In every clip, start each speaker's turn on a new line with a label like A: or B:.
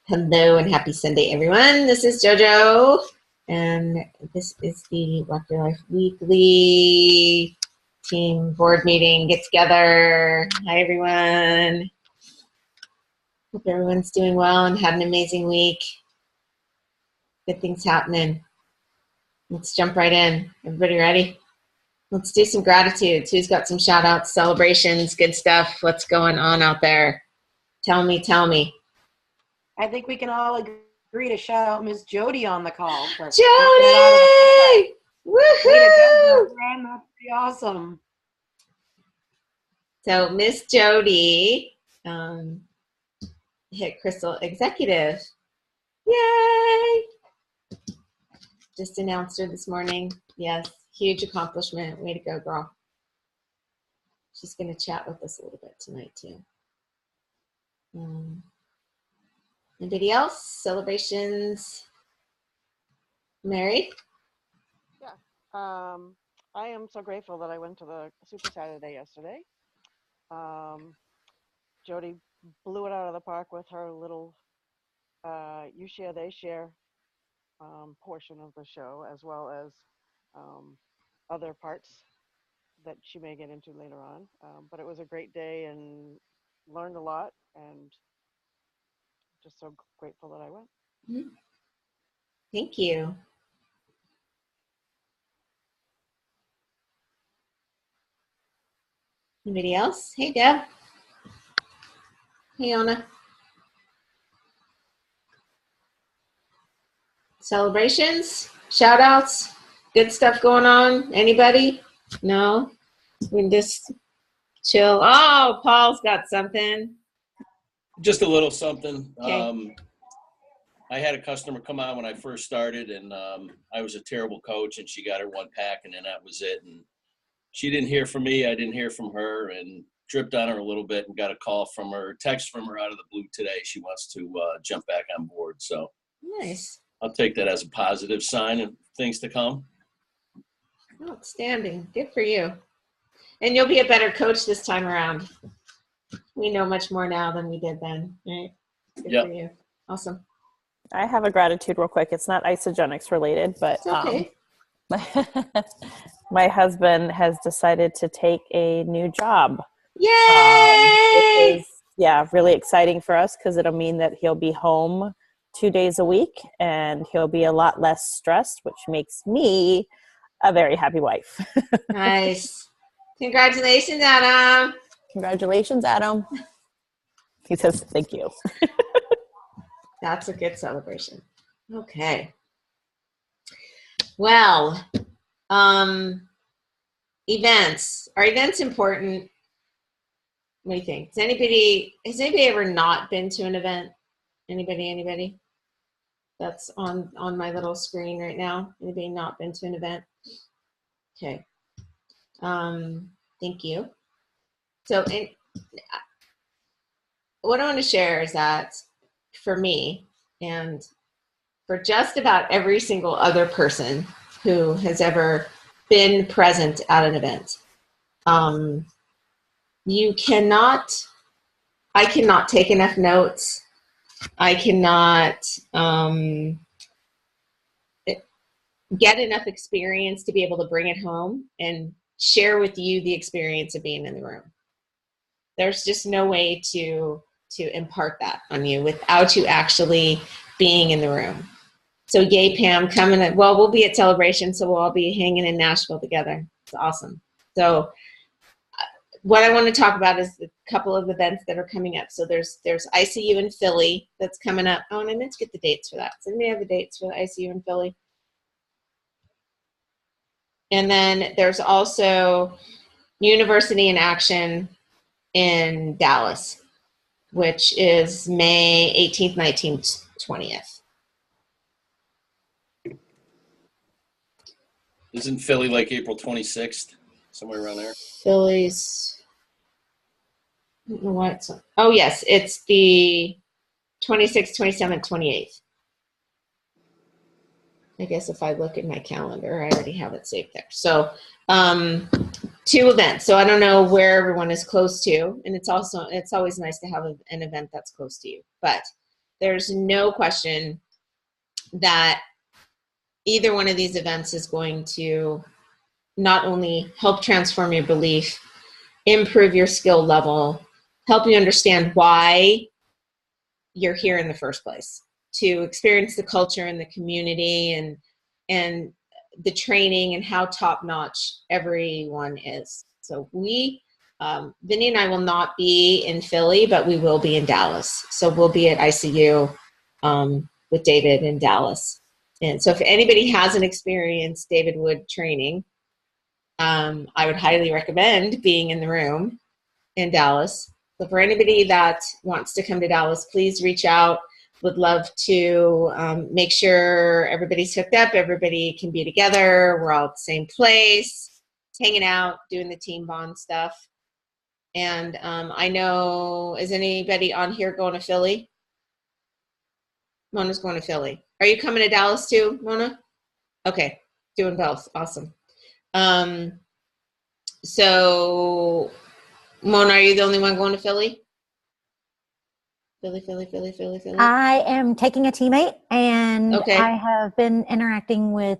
A: Hello and happy Sunday, everyone. This is JoJo, and this is the RYL Weekly Team Board Meeting Get Together. Hi, everyone. Hope everyone's doing well and had an amazing week. Good things happening. Let's jump right in. Everybody ready? Let's do some gratitudes. Who's got some shout outs, celebrations, good stuff? What's going on out there? Tell me, tell me.
B: I think we can all agree to shout out Miss Jodi on the call.
A: Jodi! Woohoo!
B: That's pretty awesome.
A: So Miss Jodi hit Crystal Executive. Yay! Just announced her this morning. Yes, huge accomplishment. Way to go, girl. She's going to chat with us a little bit tonight, too. Anybody else? Celebrations? Mary?
C: Yeah. I am so grateful that I went to the Super Saturday yesterday. Jodi blew it out of the park with her little you share, they share portion of the show, as well as other parts that she may get into later on. But it was a great day and learned a lot, and just so grateful that I went.
A: Thank you. Anybody else? Hey, Deb. Hey, Anna. Celebrations? Shout outs? Good stuff going on? Anybody? No? We can just chill. Oh, Paul's got something.
D: Just a little something.
A: Okay.
D: I had a customer come on when I first started, and I was a terrible coach, and she got her one pack, and then that was it. And she didn't hear from me. I didn't hear from her, and dripped on her a little bit and got a call from her, text from her out of the blue today. She wants to jump back on board. So
A: Nice.
D: I'll take that as a positive sign of things to come.
A: Outstanding. Good for you. And you'll be a better coach this time around. We know much more now than we did then, right? Good for you. Awesome.
E: I have a gratitude real quick. It's not isogenics related, but
A: okay.
E: My husband has decided to take a new job.
A: Yay!
E: Which is, really exciting for us because it'll mean that he'll be home 2 days a week and he'll be a lot less stressed, which makes me a very happy wife.
A: Nice. Congratulations, Adam.
E: Congratulations, Adam. He says, thank you.
A: That's a good celebration. Okay. Well, events. Are events important? What do you think? Has anybody ever not been to an event? Anybody? That's on my little screen right now. Anybody not been to an event? Okay. Thank you. So what I want to share is that for me and for just about every single other person who has ever been present at an event, I cannot take enough notes. I cannot get enough experience to be able to bring it home and share with you the experience of being in the room. There's just no way to impart that on you without you actually being in the room. So yay, Pam, coming. Well, we'll be at Celebration, so we'll all be hanging in Nashville together. It's awesome. So what I want to talk about is a couple of events that are coming up. So there's ICU in Philly that's coming up. Oh, and I meant to get the dates for that. Does anybody have the dates for the ICU in Philly? And then there's also University in Action in Dallas, which is May 18th, 19th, 20th.
D: Isn't Philly like April 26th? Somewhere around there?
A: Philly's, I don't know why it's on. Oh, yes, it's the 26th, 27th, 28th. I guess if I look at my calendar, I already have it saved there. So 2 events. So I don't know where everyone is close to. And it's always nice to have an event that's close to you. But there's no question that either one of these events is going to not only help transform your belief, improve your skill level, help you understand why you're here in the first place, to experience the culture and the community and the training and how top-notch everyone is. So Vinny and I will not be in Philly, but we will be in Dallas. So we'll be at ICU with David in Dallas. And so if anybody hasn't experienced David Wood training, I would highly recommend being in the room in Dallas. So for anybody that wants to come to Dallas, please reach out. Would love to make sure everybody's hooked up, everybody can be together, we're all at the same place, hanging out, doing the team bond stuff. And I know, is anybody on here going to Philly? Mona's going to Philly. Are you coming to Dallas too, Mona? Okay, doing both. Awesome. So, Mona, are you the only one going to Philly? Philly.
F: I am taking a teammate, and
A: Okay.
F: I have been interacting with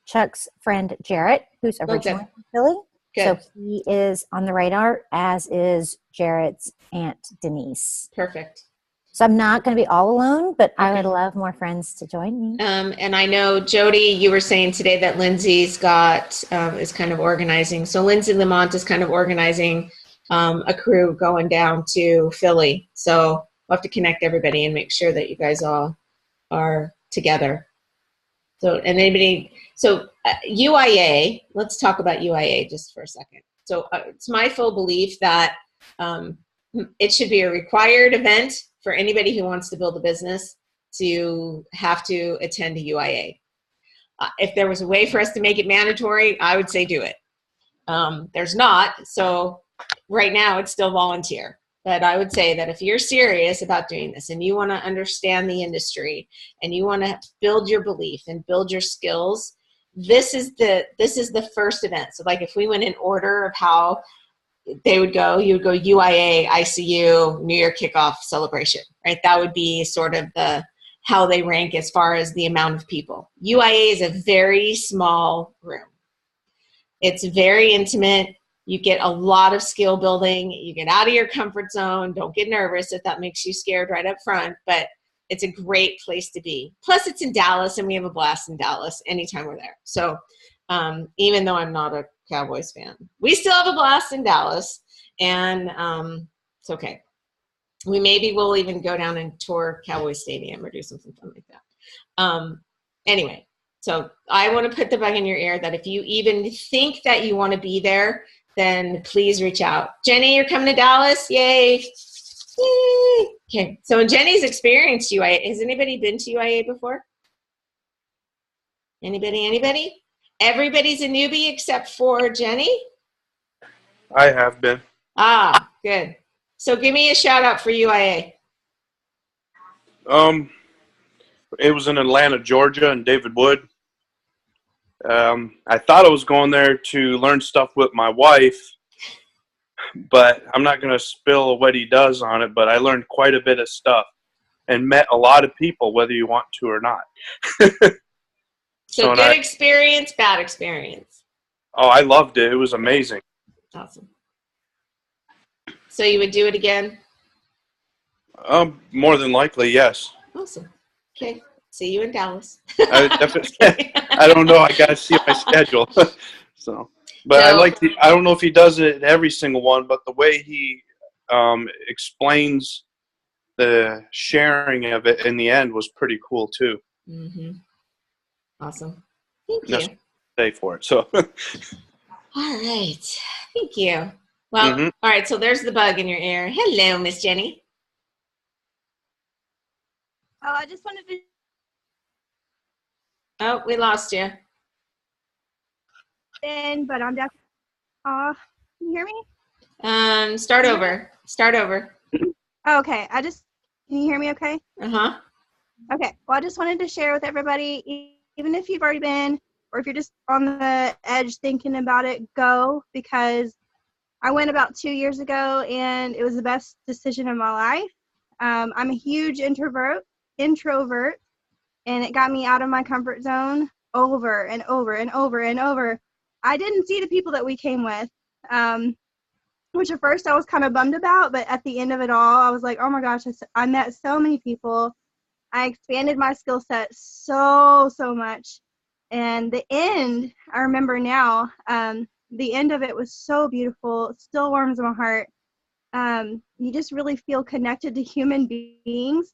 F: Chuck's friend Jarrett, who's originally from Philly.
A: Good.
F: So he is on the radar, as is Jarrett's aunt Denise.
A: Perfect.
F: So I'm not going to be all alone, but I
A: Okay.
F: would love more friends to join me.
A: And I know, Jodi, you were saying today that Lindsay's is kind of organizing. So Lindsay Lamont is kind of organizing a crew going down to Philly. So we'll have to connect everybody and make sure that you guys all are together. So, UIA, let's talk about UIA just for a second. So it's my full belief that it should be a required event for anybody who wants to build a business to have to attend a UIA. If there was a way for us to make it mandatory, I would say do it. There's not, so right now it's still volunteer. But I would say that if you're serious about doing this and you want to understand the industry and you want to build your belief and build your skills, this is the first event. So like if we went in order of how they would go, you would go UIA, ICU, New Year kickoff celebration, right? That would be sort of how they rank as far as the amount of people. UIA is a very small room. It's very intimate. You get a lot of skill building. You get out of your comfort zone. Don't get nervous if that makes you scared right up front, but it's a great place to be. Plus it's in Dallas and we have a blast in Dallas anytime we're there. So even though I'm not a Cowboys fan, we still have a blast in Dallas, and it's okay. We'll even go down and tour Cowboys Stadium or do something fun like that. Anyway, so I want to put the bug in your ear that if you even think that you want to be there, then please reach out. Jenny, you're coming to Dallas? Yay. Yay. Okay, so in Jenny's experience, UIA, has anybody been to UIA before? Anybody? Everybody's a newbie except for Jenny?
G: I have been.
A: Ah, good. So give me a shout out for UIA.
G: It was in Atlanta, Georgia, and David Wood. I thought I was going there to learn stuff with my wife, but I'm not going to spill what he does on it, but I learned quite a bit of stuff and met a lot of people, whether you want to or not.
A: So good experience, bad experience.
G: Oh, I loved it. It was amazing.
A: Awesome. So you would do it again?
G: More than likely, yes.
A: Awesome. Okay. See you in Dallas.
G: I don't know. I got to see my schedule. But I don't know if he does it at every single one, but the way he explains the sharing of it in the end was pretty cool too.
A: Mm-hmm. Awesome. Thank you.
G: Stay for it. So.
A: All right. Thank you. Well, All right. So there's the bug in your ear. Hello, Miss Jenny.
H: Oh, I just wanted to.
A: Oh, we lost you.
H: But I'm definitely. Can you hear me?
A: Start over.
H: Okay. Can you hear me okay?
A: Uh-huh.
H: Okay. Well, I just wanted to share with everybody, even if you've already been, or if you're just on the edge thinking about it, go, because I went about 2 years ago and it was the best decision of my life. I'm a huge introvert, and it got me out of my comfort zone over and over and over and over. I didn't see the people that we came with, which at first I was kind of bummed about, but at the end of it all, I was like, oh my gosh, I met so many people. I expanded my skill set so much. And the end, I remember now, the end of it was so beautiful. It still warms my heart. You just really feel connected to human beings.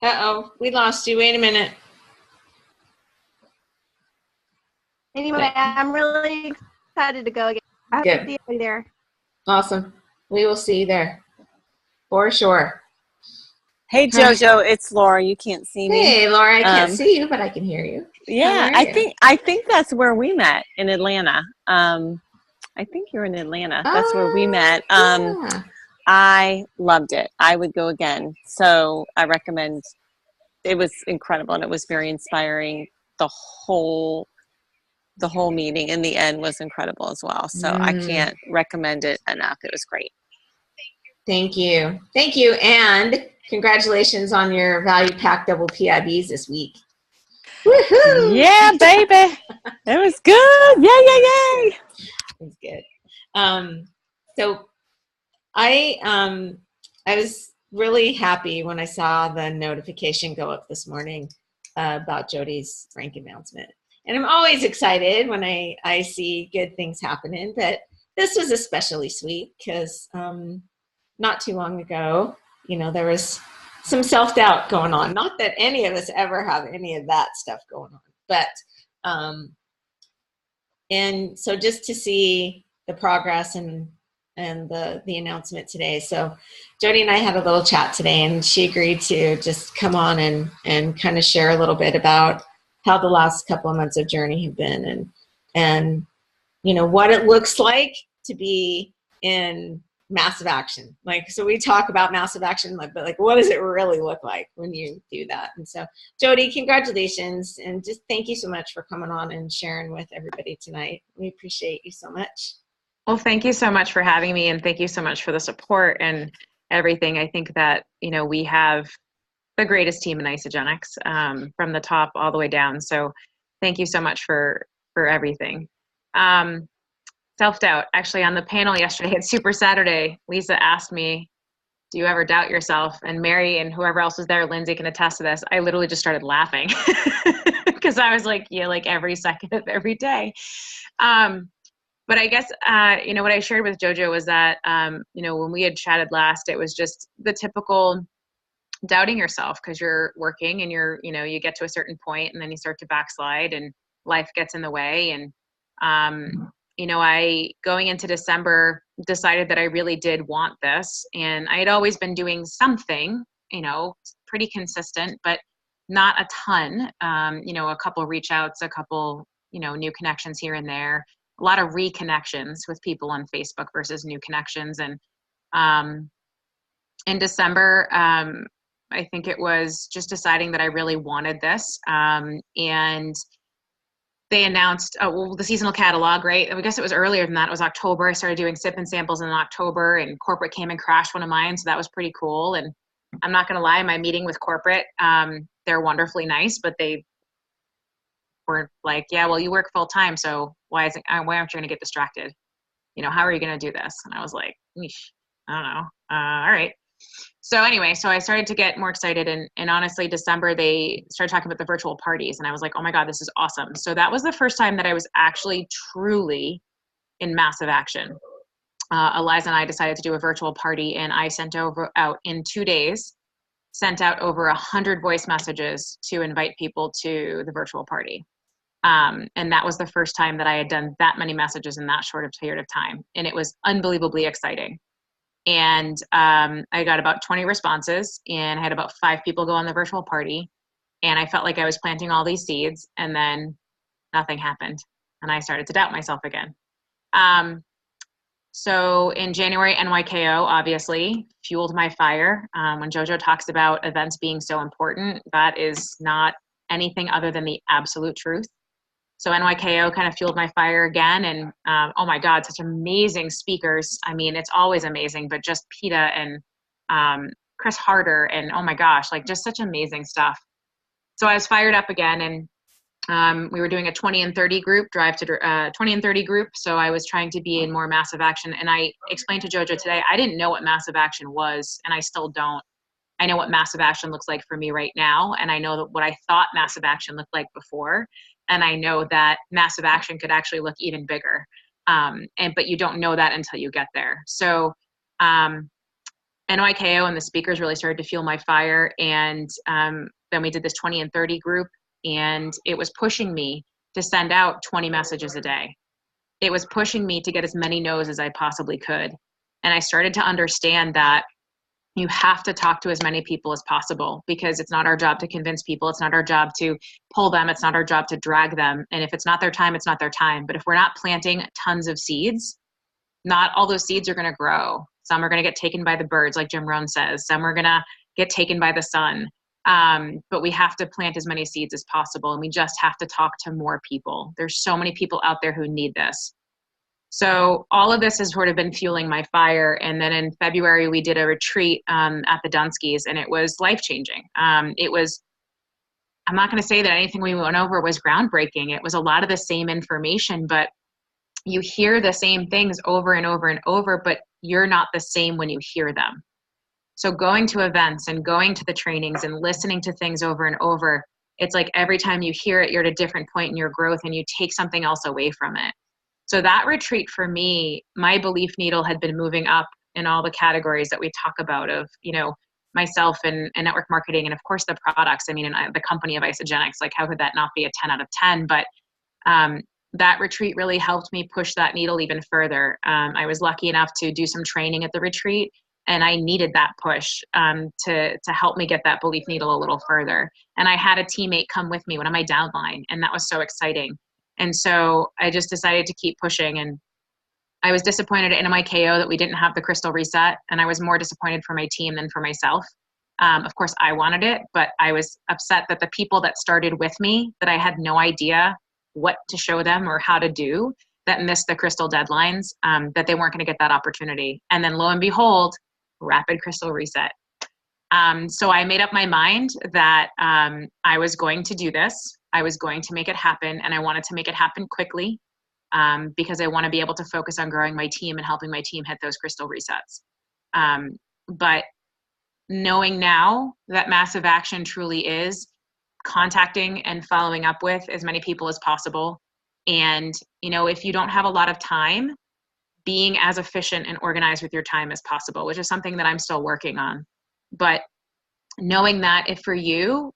A: Uh-oh, we lost you. Wait a minute.
H: Anyway, I'm really excited to go again. I hope
A: Good.
H: to see you there.
A: Awesome. We will see you there. For sure.
E: Hey Jojo, it's Laura. You can't see me.
A: Hey Laura, I can't see you, but I can hear you.
E: Yeah, I think that's where we met in Atlanta. I think you're in Atlanta. That's where we met.
A: Yeah.
E: I loved it. I would go again. So I recommend. It was incredible and it was very inspiring. The whole meeting in the end was incredible as well. So I can't recommend it enough. It was great.
A: Thank you. Thank you. And congratulations on your value pack double PIBs this week. Woohoo!
E: Yeah, baby. It was good. Yay.
A: It was good. So I was really happy when I saw the notification go up this morning about Jodi's rank announcement. And I'm always excited when I see good things happening, but this was especially sweet because not too long ago, there was some self-doubt going on. Not that any of us ever have any of that stuff going on, but and so just to see the progress and the announcement today. So Jodi and I had a little chat today, and she agreed to just come on and kind of share a little bit about how the last couple of months of journey have been, and what it looks like to be in massive action. So we talk about massive action, but what does it really look like when you do that? And so Jodi, congratulations, and just thank you so much for coming on and sharing with everybody tonight. We appreciate you so much.
I: Well, thank you so much for having me, and thank you so much for the support and everything. I think that, we have the greatest team in Isogenics, from the top all the way down. So thank you so much for everything. Self-doubt. Actually, on the panel yesterday at Super Saturday, Lisa asked me, do you ever doubt yourself? And Mary and whoever else was there, Lindsay, can attest to this. I literally just started laughing because I was like, yeah, every second of every day. But I guess, what I shared with Jojo was that, when we had chatted last, it was just the typical doubting yourself because you're working and you get to a certain point and then you start to backslide and life gets in the way. And, I, going into December, decided that I really did want this. And I had always been doing something, pretty consistent, but not a ton, a couple reach outs, a couple, new connections here and there. A lot of reconnections with people on Facebook versus new connections. And in December, I think it was just deciding that I really wanted this. And they announced, the seasonal catalog, right? I guess it was earlier than that. It was October. I started doing sip and samples in October, and corporate came and crashed one of mine. So that was pretty cool. And I'm not going to lie, my meeting with corporate, they're wonderfully nice, but they were like, yeah, well, you work full time, so why aren't you going to get distracted? How are you going to do this? And I was like, eesh, I don't know. All right. So anyway, so I started to get more excited, and honestly, December, they started talking about the virtual parties, and I was like, oh my God, this is awesome. So that was the first time that I was actually truly in massive action. Eliza and I decided to do a virtual party, and I sent out in 2 days, sent out over 100 voice messages to invite people to the virtual party. And that was the first time that I had done that many messages in that short of period of time. And it was unbelievably exciting. And I got about 20 responses, and I had about 5 people go on the virtual party. And I felt like I was planting all these seeds, and then nothing happened. And I started to doubt myself again. So in January, NYKO obviously fueled my fire. When Jojo talks about events being so important, that is not anything other than the absolute truth. So NYKO kind of fueled my fire again. And oh my God, such amazing speakers. I mean, it's always amazing, but just PETA and Chris Harder and oh my gosh, like just such amazing stuff. So I was fired up again, and we were doing a 20 and 30 group, 20 and 30 group. So I was trying to be in more massive action. And I explained to JoJo today, I didn't know what massive action was, and I still don't. I know what massive action looks like for me right now. And I know that what I thought massive action looked like before. And I know that massive action could actually look even bigger. But you don't know that until you get there. So NYKO and the speakers really started to fuel my fire. And then we did this 20 and 30 group, and it was pushing me to send out 20 messages a day. It was pushing me to get as many no's as I possibly could. And I started to understand that you have to talk to as many people as possible, because it's not our job to convince people. It's not our job to pull them. It's not our job to drag them. And if it's not their time, it's not their time. But if we're not planting tons of seeds, not all those seeds are going to grow. Some are going to get taken by the birds, like Jim Rohn says. Some are going to get taken by the sun. But we have to plant as many seeds as possible. And we just have to talk to more people. There's so many people out there who need this. So all of this has sort of been fueling my fire. And then in February, we did a retreat at the Dunskies, and it was life-changing. I'm not going to say that anything we went over was groundbreaking. It was a lot of the same information, but you hear the same things over and over and over, but you're not the same when you hear them. So going to events and going to the trainings and listening to things over and over, it's like every time you hear it, you're at a different point in your growth and you take something else away from it. So that retreat for me, my belief needle had been moving up in all the categories that we talk about of, myself and network marketing, and of course the products. I mean, and the company of Isogenics, like how could that not be a 10 out of 10? But that retreat really helped me push that needle even further. I was lucky enough to do some training at the retreat, and I needed that push to help me get that belief needle a little further. And I had a teammate come with me, one of my downline, and that was so exciting. And so I just decided to keep pushing. And I was disappointed at NYKO that we didn't have the crystal reset. And I was more disappointed for my team than for myself. Of course, I wanted it, but I was upset that the people that started with me, that I had no idea what to show them or how to do, that missed the crystal deadlines, that they weren't going to get that opportunity. And then lo and behold, rapid crystal reset. So I made up my mind that I was going to do this. I was going to make it happen, and I wanted to make it happen quickly because I want to be able to focus on growing my team and helping my team hit those crystal resets. But knowing now that massive action truly is contacting and following up with as many people as possible. And, if you don't have a lot of time, being as efficient and organized with your time as possible, which is something that I'm still working on. But knowing that if for you,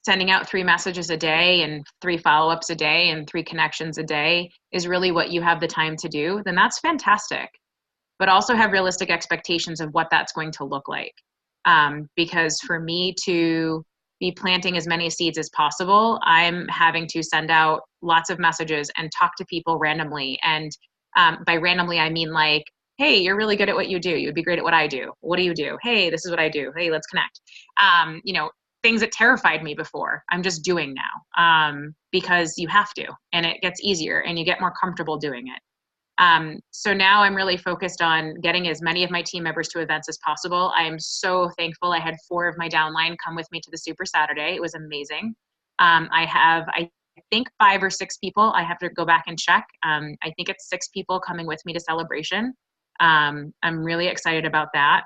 I: sending out 3 messages a day and 3 follow-ups a day and 3 connections a day is really what you have the time to do, then that's fantastic. But also have realistic expectations of what that's going to look like. Because for me to be planting as many seeds as possible, I'm having to send out lots of messages and talk to people randomly. And by randomly, I mean like, hey, you're really good at what you do. You'd be great at what I do. What do you do? Hey, this is what I do. Hey, let's connect. Things that terrified me before, I'm just doing now because you have to, and it gets easier and you get more comfortable doing it. So now I'm really focused on getting as many of my team members to events as possible. I'm so thankful. I had 4 of my downline come with me to the Super Saturday. It was amazing. I think 5 or 6 people. I have to go back and check. I think it's 6 people coming with me to Celebration. I'm really excited about that.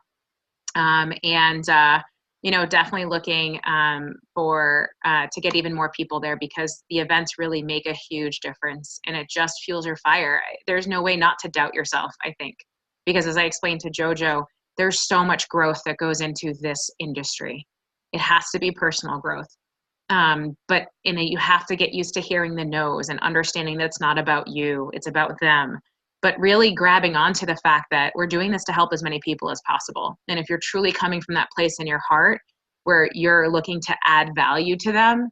I: Definitely looking to get even more people there, because the events really make a huge difference and it just fuels your fire. There's no way not to doubt yourself, I think, because as I explained to JoJo, there's so much growth that goes into this industry. It has to be personal growth. But you have to get used to hearing the no's and understanding that it's not about you, it's about them. But really grabbing onto the fact that we're doing this to help as many people as possible. And if you're truly coming from that place in your heart where you're looking to add value to them,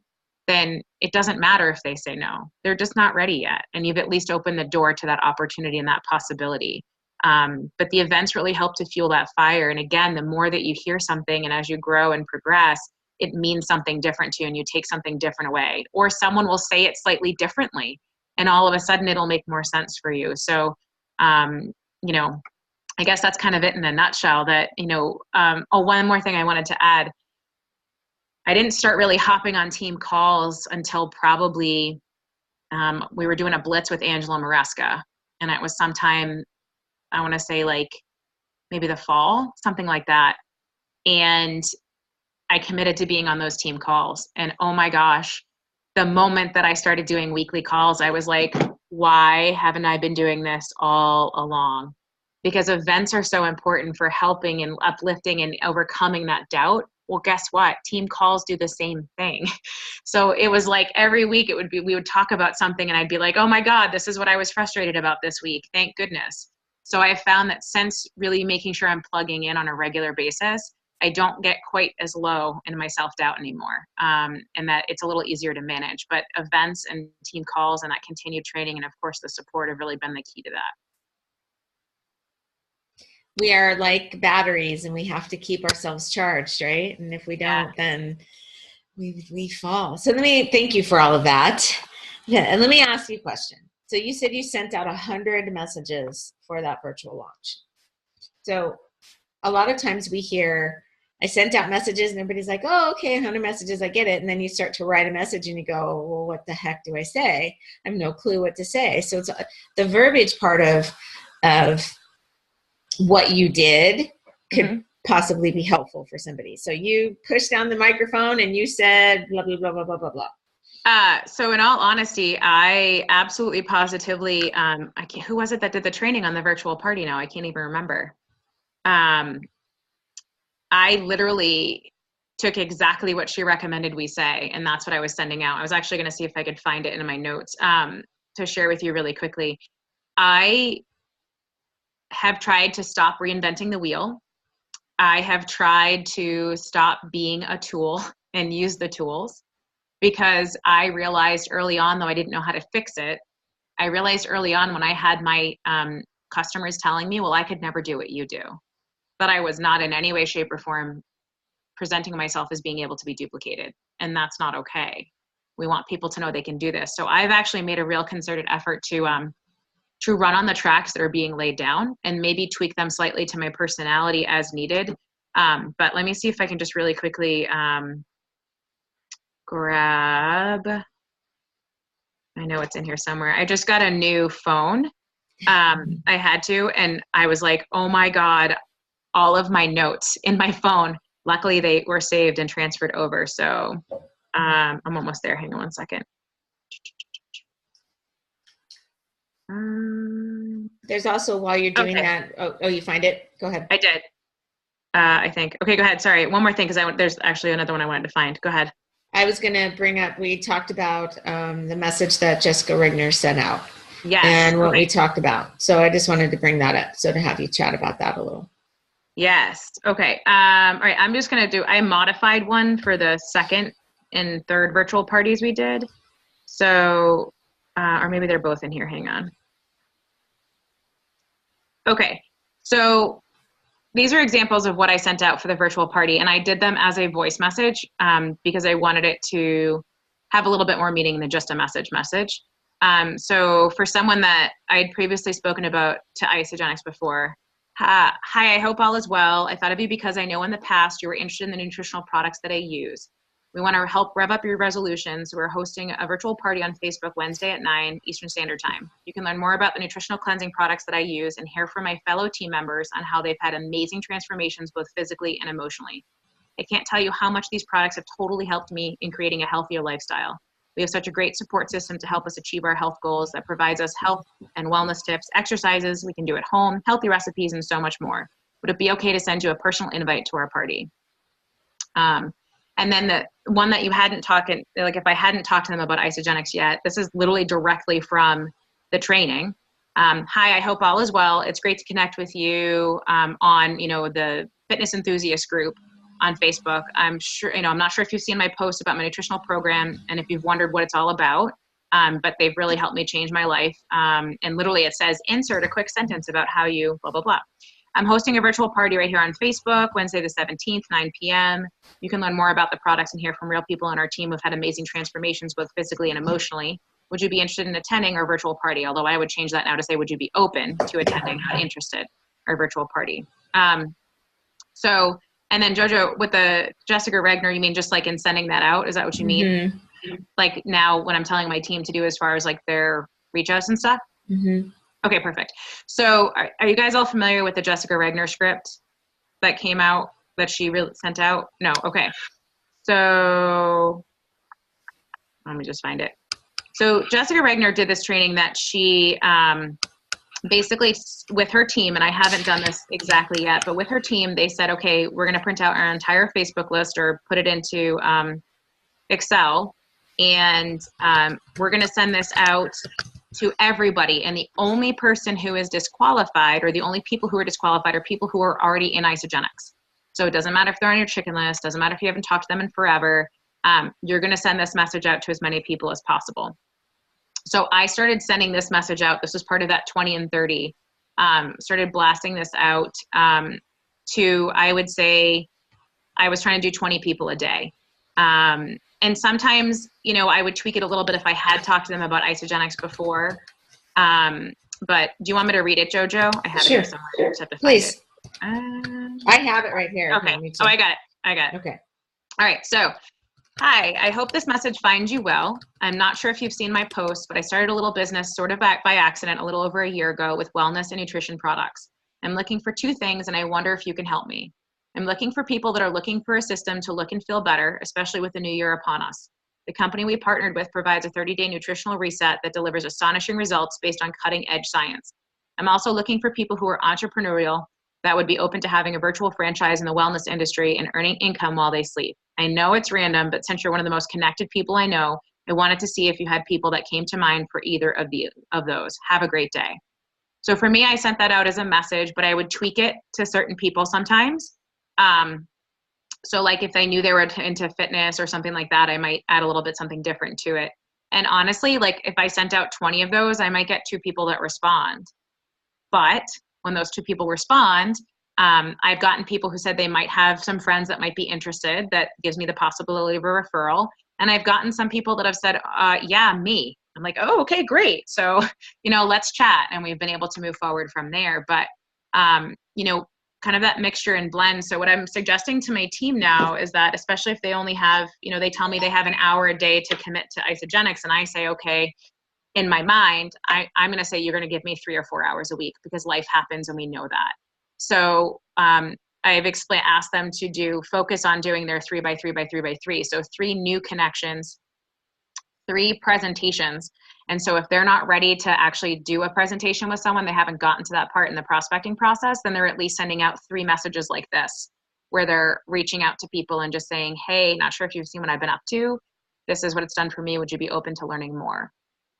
I: then it doesn't matter if they say no. They're just not ready yet. And you've at least opened the door to that opportunity and that possibility. But the events really help to fuel that fire. And again, the more that you hear something and as you grow and progress, it means something different to you and you take something different away. Or someone will say it slightly differently and all of a sudden it'll make more sense for you. So, you know, I guess that's kind of it in a nutshell. That, you know, one more thing I wanted to add. I didn't start really hopping on team calls until probably we were doing a blitz with Angela Maresca, and it was sometime, I want to say like maybe the fall, something like that. And I committed to being on those team calls. And oh my gosh, the moment that I started doing weekly calls, I was like, why haven't I been doing this all along? Because events are so important for helping and uplifting and overcoming that doubt. Well, guess what? Team calls do the same thing. So it was like every week we would talk about something and I'd be like, oh my God, this is what I was frustrated about this week. Thank goodness. So I found that since really making sure I'm plugging in on a regular basis, I don't get quite as low in my self-doubt anymore. And that it's a little easier to manage. But events and team calls and that continued training and of course the support have really been the key to that.
A: We are like batteries and we have to keep ourselves charged, right? And if we don't, then we fall. So let me thank you for all of that. Yeah, and let me ask you a question. So you said you sent out 100 messages for that virtual launch. So a lot of times we hear, I sent out messages and everybody's like, oh, okay, 100 messages, I get it. And then you start to write a message and you go, well, what the heck do I say? I have no clue what to say. So it's the verbiage part of what you did could possibly be helpful for somebody. So you pushed down the microphone and you said blah, blah, blah, blah, blah, blah, blah.
I: So in all honesty, I absolutely positively, who was it that did the training on the virtual party now? I can't even remember. I literally took exactly what she recommended we say, and that's what I was sending out. I was actually going to see if I could find it in my notes to share with you really quickly. I have tried to stop reinventing the wheel. I have tried to stop being a tool and use the tools, because I realized early on, though I didn't know how to fix it, I realized early on when I had my customers telling me, well, I could never do what you do, that I was not in any way, shape, or form presenting myself as being able to be duplicated. And that's not okay. We want people to know they can do this. So I've actually made a real concerted effort to run on the tracks that are being laid down and maybe tweak them slightly to my personality as needed. But let me see if I can just really quickly grab, I know it's in here somewhere. I just got a new phone. I had to, and I was like, oh my God, all of my notes in my phone, luckily they were saved and transferred over. So I'm almost there. Hang on one second.
A: There's also, while you're doing that, oh, you find it? Go ahead.
I: I did. I think. Okay, go ahead. Sorry. One more thing, because there's actually another one I wanted to find. Go ahead.
A: I was going to bring up, we talked about the message that Jessica Rigner sent out.
I: Yes.
A: And what we talked about. So I just wanted to bring that up. So to have you chat about that a little.
I: Yes. Okay. All right. I'm just going to I modified one for the second and third virtual parties we did. So, or maybe they're both in here. Hang on. Okay. So these are examples of what I sent out for the virtual party, and I did them as a voice message because I wanted it to have a little bit more meaning than just a message. So for someone that I had previously spoken about to Isagenix before, hi, I hope all is well. I thought of you because I know in the past you were interested in the nutritional products that I use. We want to help rev up your resolutions. We're hosting a virtual party on Facebook Wednesday at 9 Eastern Standard Time. You can learn more about the nutritional cleansing products that I use and hear from my fellow team members on how they've had amazing transformations both physically and emotionally. I can't tell you how much these products have totally helped me in creating a healthier lifestyle. We have such a great support system to help us achieve our health goals that provides us health and wellness tips, exercises we can do at home, healthy recipes, and so much more. Would it be okay to send you a personal invite to our party? And then the one that you hadn't talked, like if I hadn't talked to them about Isagenix yet, this is literally directly from the training. Hi, I hope all is well. It's great to connect with you on, the fitness enthusiast group on Facebook. I'm sure, I'm not sure if you've seen my post about my nutritional program and if you've wondered what it's all about, but they've really helped me change my life. And literally it says, insert a quick sentence about how you blah, blah, blah. I'm hosting a virtual party right here on Facebook, Wednesday the 17th, 9 p.m. You can learn more about the products and hear from real people on our team who've had amazing transformations, both physically and emotionally. Would you be interested in attending our virtual party? Although I would change that now to say, would you be open to attending, not interested, our virtual party? So, and then Jojo, with the Jessica Regner, you mean just like in sending that out? Is that what you mean?
A: Mm-hmm.
I: Like now when I'm telling my team to do as far as like their reach outs and stuff?
A: Mm-hmm.
I: Okay, perfect. So are you guys all familiar with the Jessica Regner script that came out, that she really sent out? No, okay. So let me just find it. So Jessica Regner did this training that she basically with her team, and I haven't done this exactly yet, but with her team, they said, okay, we're going to print out our entire Facebook list or put it into Excel, and we're going to send this out to everybody. And the only person who is disqualified, or the only people who are disqualified, are people who are already in Isogenics. So it doesn't matter if they're on your chicken list, doesn't matter if you haven't talked to them in forever. You're going to send this message out to as many people as possible. So I started sending this message out. This was part of that 20 and 30. Started blasting this out to, I would say, I was trying to do 20 people a day. And sometimes, you know, I would tweak it a little bit if I had talked to them about Isogenics before. But do you want me to read it, Jojo? I have it here somewhere. I just have to find
A: Please.
I: it.
A: I have it right here.
I: Okay.
A: Me too.
I: Oh, I got it.
A: Okay.
I: All right. So, hi, I hope this message finds you well. I'm not sure if you've seen my post, but I started a little business sort of by accident a little over a year ago with wellness and nutrition products. I'm looking for two things, and I wonder if you can help me. I'm looking for people that are looking for a system to look and feel better, especially with the new year upon us. The company we partnered with provides a 30-day nutritional reset that delivers astonishing results based on cutting-edge science. I'm also looking for people who are entrepreneurial that would be open to having a virtual franchise in the wellness industry and earning income while they sleep. I know it's random, but since you're one of the most connected people I know, I wanted to see if you had people that came to mind for either of those. Have a great day. So for me, I sent that out as a message, but I would tweak it to certain people sometimes. So like if I knew they were into fitness or something like that, I might add a little bit something different to it. And honestly, like if I sent out 20 of those, I might get 2 people that respond. But when those 2 people respond, I've gotten people who said they might have some friends that might be interested. That gives me the possibility of a referral. And I've gotten some people that have said, yeah, me. I'm like, oh, okay, great. So, you know, let's chat. And we've been able to move forward from there. But, you know, kind of that mixture and blend. So what I'm suggesting to my team now is that, especially if they only have, you know, they tell me they have an hour a day to commit to Isogenics, and I say, okay, in my mind, I'm going to say, you're going to give me 3 or 4 hours a week because life happens and we know that. So I've asked them to focus on doing their 3 by 3 by 3 by 3. So 3 new connections, 3 presentations. And so if they're not ready to actually do a presentation with someone, they haven't gotten to that part in the prospecting process, then they're at least sending out 3 messages like this, where they're reaching out to people and just saying, hey, not sure if you've seen what I've been up to. This is what it's done for me. Would you be open to learning more?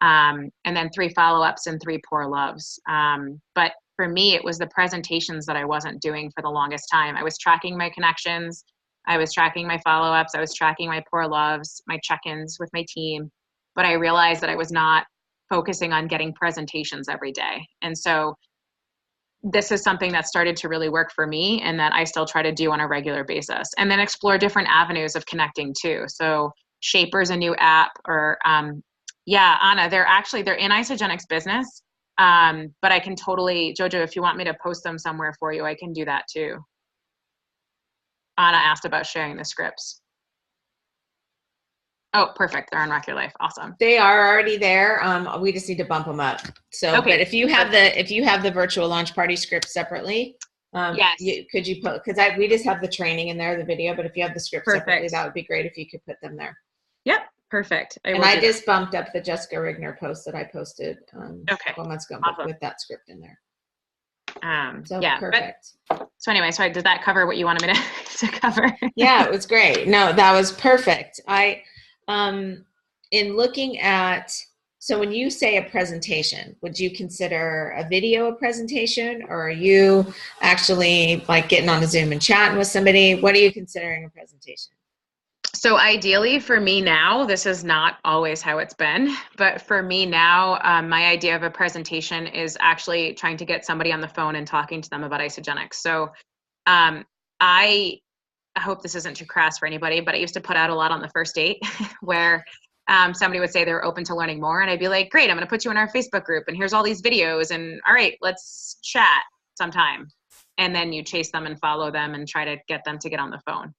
I: And then 3 follow-ups and 3 pour loves. But for me, it was the presentations that I wasn't doing for the longest time. I was tracking my connections. I was tracking my follow-ups. I was tracking my pour loves, my check-ins with my team. But I realized that I was not focusing on getting presentations every day. And so this is something that started to really work for me and that I still try to do on a regular basis. And then explore different avenues of connecting too. So Shaper's a new app, or yeah, Anna, they're in Isogenics business. But I can totally, Jojo, if you want me to post them somewhere for you, I can do that too. Anna asked about sharing the scripts. Oh, perfect. They're on Rock Your Life. Awesome.
A: They are already there. We just need to bump them up. So,
I: okay.
A: But if you have the virtual launch party script separately,
I: yes.
A: Could you put, because we just have the training in there, the video, but if you have the script separately, that would be great if you could put them there.
I: Yep. Perfect.
A: I just bumped up the Jessica Regner post that I posted a couple months ago with that script in there. So yeah, perfect.
I: So anyway, so did that cover what you wanted me to cover?
A: Yeah, it was great. No, that was perfect. In looking at, so when you say a presentation, would you consider a video a presentation, or are you actually like getting on a Zoom and chatting with somebody? What are you considering a presentation?
I: So ideally for me now, this is not always how it's been, but for me now, my idea of a presentation is actually trying to get somebody on the phone and talking to them about isogenics. So I hope this isn't too crass for anybody, but I used to put out a lot on the first date where somebody would say they're open to learning more. And I'd be like, great, I'm going to put you in our Facebook group and here's all these videos and all right, let's chat sometime. And then you chase them and follow them and try to get them to get on the phone.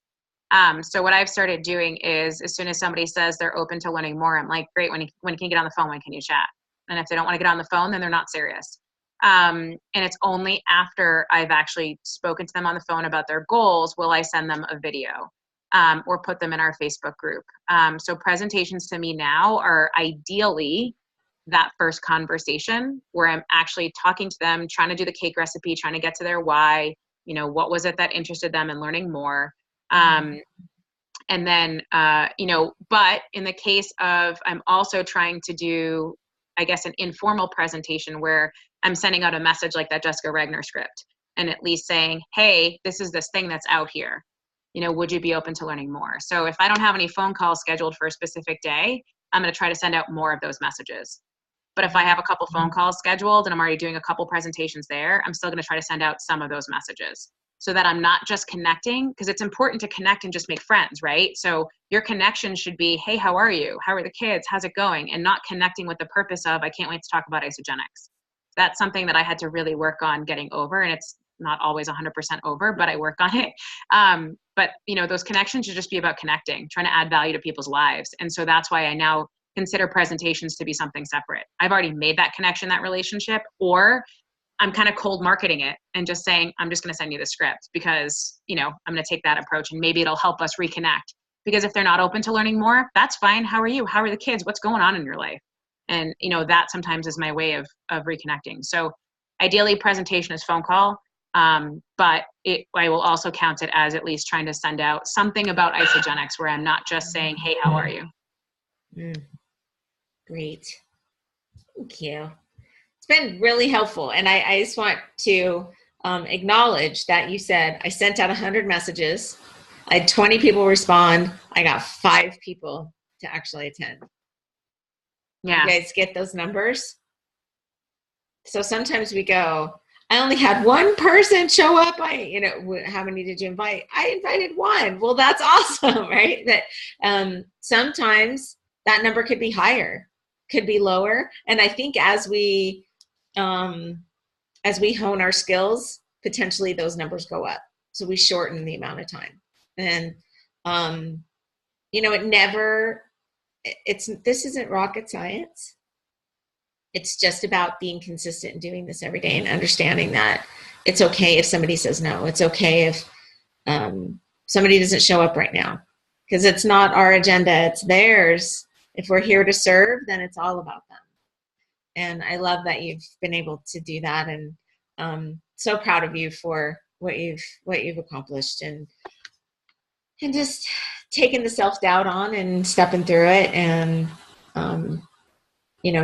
I: So what I've started doing is as soon as somebody says they're open to learning more, I'm like, great, when can you get on the phone? When can you chat? And if they don't want to get on the phone, then they're not serious. And it's only after I've actually spoken to them on the phone about their goals will I send them a video or put them in our Facebook group. So presentations to me now are ideally that first conversation where I'm actually talking to them, trying to do the cake recipe, trying to get to their why, what was it that interested them in learning more. And then, but in the case of, I'm also trying to do, I guess, an informal presentation where I'm sending out a message like that Jessica Regner script and at least saying, hey, this is this thing that's out here. Would you be open to learning more? So if I don't have any phone calls scheduled for a specific day, I'm going to try to send out more of those messages. But if I have a couple phone calls scheduled and I'm already doing a couple presentations there, I'm still going to try to send out some of those messages so that I'm not just connecting, because it's important to connect and just make friends, right? So your connection should be, hey, how are you? How are the kids? How's it going? And not connecting with the purpose of, I can't wait to talk about isogenics. That's something that I had to really work on getting over, and it's not always 100% over, but I work on it. But those connections should just be about connecting, trying to add value to people's lives. And so that's why I now consider presentations to be something separate. I've already made that connection, that relationship, or I'm kind of cold marketing it and just saying, I'm just going to send you the script because, I'm going to take that approach and maybe it'll help us reconnect. Because if they're not open to learning more, that's fine. How are you? How are the kids? What's going on in your life? And, that sometimes is my way of reconnecting. So ideally presentation is phone call, but I will also count it as at least trying to send out something about isogenics where I'm not just saying, hey, how are you?
A: Great. Thank you. It's been really helpful. And I just want to acknowledge that you said I sent out 100 messages. I had 20 people respond. I got 5 people to actually attend.
I: Yeah.
A: You guys get those numbers? So sometimes we go, I only had 1 person show up. How many did you invite? I invited 1. Well, that's awesome, right? That sometimes that number could be higher, could be lower. And I think as we hone our skills, potentially those numbers go up. So we shorten the amount of time. And, this isn't rocket science. It's just about being consistent and doing this every day and understanding that it's okay if somebody says no. It's okay if somebody doesn't show up right now because it's not our agenda, it's theirs. If we're here to serve, then it's all about them. And I love that you've been able to do that, and so proud of you for what you've accomplished and just taking the self-doubt on and stepping through it. And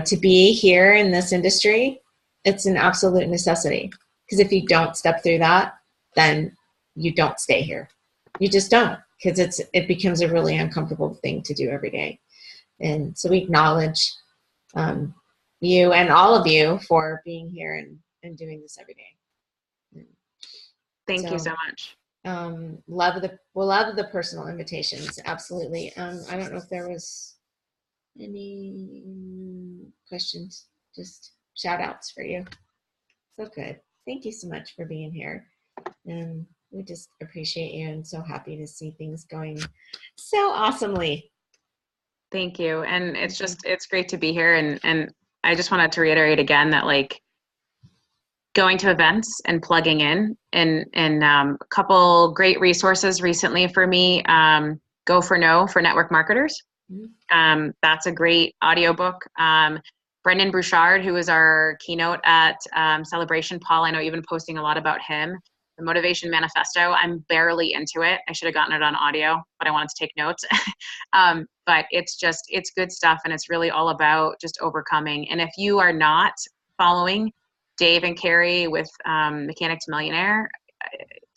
A: to be here in this industry, it's an absolute necessity, because if you don't step through that, then you don't stay here. You just don't, because it becomes a really uncomfortable thing to do every day. And so we acknowledge you and all of you for being here and doing this every day.
I: Thank you so much.
A: Love the personal invitations. Absolutely. I don't know if there was any questions, just shout outs for you. So good. Thank you so much for being here. And we just appreciate you and so happy to see things going so awesomely.
I: Thank you. And it's great to be here. And I just wanted to reiterate again that going to events and plugging in and a couple great resources recently for me, Go for No for network marketers. That's a great audiobook. Brendan Bouchard, who was our keynote at Celebration, Paul, I know you've been posting a lot about him. The Motivation Manifesto, I'm barely into it. I should have gotten it on audio, but I wanted to take notes. But it's good stuff, and it's really all about just overcoming. And if you are not following Dave and Carrie with Mechanic to Millionaire,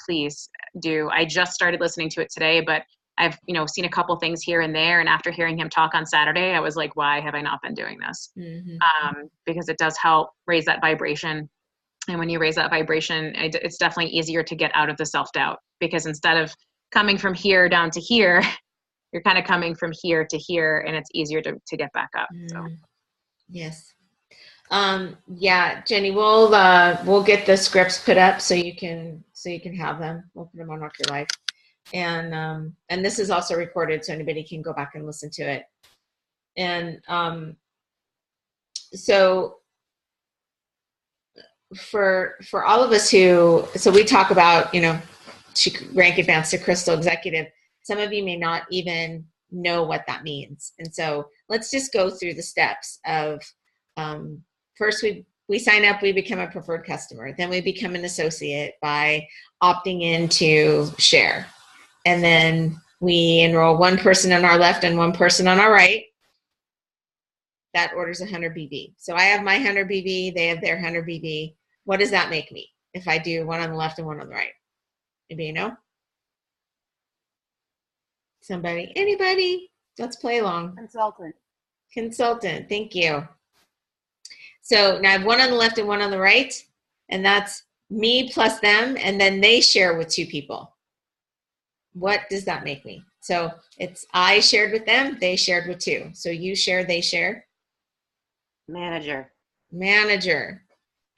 I: please do. I just started listening to it today, but I've, seen a couple things here and there. And after hearing him talk on Saturday, I was like, why have I not been doing this? Because it does help raise that vibration. And when you raise that vibration, it's definitely easier to get out of the self-doubt, because instead of coming from here down to here, you're kind of coming from here to here, and it's easier to get back up. So.
A: Yes. Yeah, Jenny, we'll get the scripts put up so you can have them. We'll put them on Rock Your Life. And this is also recorded, so anybody can go back and listen to it. And so for all of us so we talk about, rank advanced to Crystal Executive. Some of you may not even know what that means. And so let's just go through the steps of, first we sign up, we become a preferred customer. Then we become an associate by opting in to share. And then we enroll one person on our left and one person on our right. That orders 100 BV. So I have my 100 BV, they have their 100 BV. What does that make me if I do one on the left and one on the right? Anybody know? Somebody? Anybody? Let's play along. Consultant. Thank you. So now I have one on the left and one on the right, and that's me plus them, and then they share with 2 people. What does that make me? So it's I shared with them, they shared with 2. So you share, they share.
B: Manager.